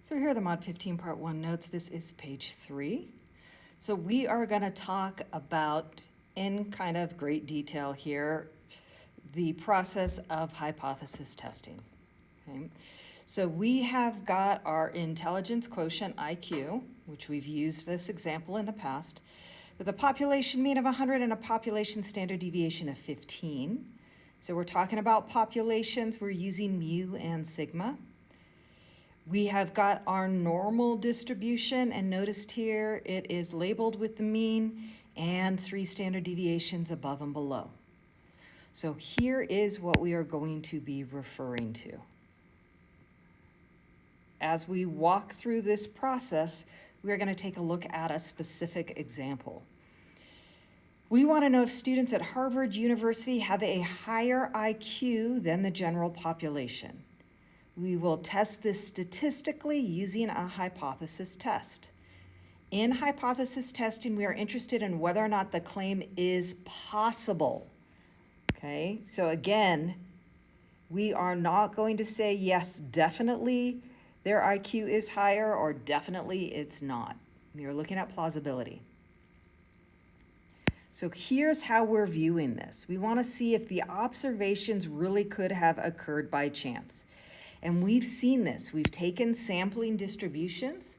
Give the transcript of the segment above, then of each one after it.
So here are the Mod 15 Part 1 notes. This is page 3. So we are going to talk about, in kind of great detail here, the process of hypothesis testing. Okay? So we have got our intelligence quotient, IQ, which we've used this example in the past, with a population mean of 100 and a population standard deviation of 15. So we're talking about populations. We're using mu and sigma. We have got our normal distribution, and noticed here it is labeled with the mean and 3 standard deviations above and below. So here is what we are going to be referring to. As we walk through this process, we are going to take a look at a specific example. We want to know if students at Harvard University have a higher IQ than the general population. We will test this statistically using a hypothesis test. In hypothesis testing, we are interested in whether or not the claim is possible. Okay, so again, we are not going to say, yes, definitely their IQ is higher, or definitely it's not. We are looking at plausibility. So here's how we're viewing this. We want to see if the observations really could have occurred by chance. And we've seen this. We've taken sampling distributions,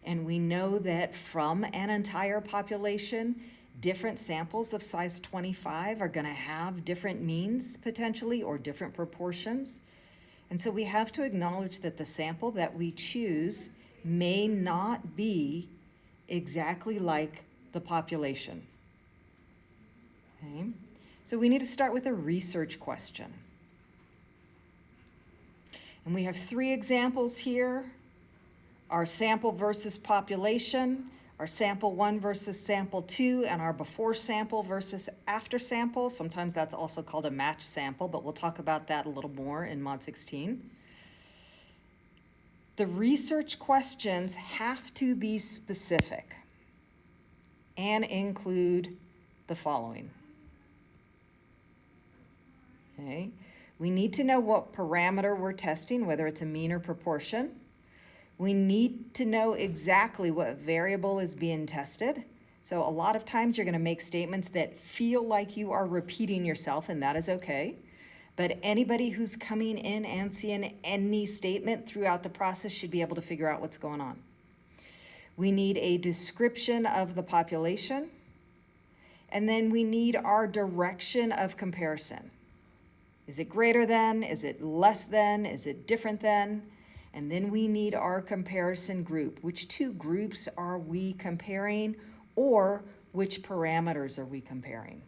and we know that from an entire population, different samples of size 25 are going to have different means potentially, or different proportions. And so we have to acknowledge that the sample that we choose may not be exactly like the population. Okay? So we need to start with a research question. And we have 3 examples here: our sample versus population, our sample 1 versus sample 2, and our before sample versus after sample. Sometimes that's also called a match sample, but we'll talk about that a little more in Mod 16. The research questions have to be specific and include the following. Okay. We need to know what parameter we're testing, whether it's a mean or proportion. We need to know exactly what variable is being tested. So a lot of times you're going to make statements that feel like you are repeating yourself, and that is okay. But anybody who's coming in and seeing any statement throughout the process should be able to figure out what's going on. We need a description of the population. And then we need our direction of comparison. Is it greater than? Is it less than? Is it different than? And then we need our comparison group. Which 2 groups are we comparing, or which parameters are we comparing?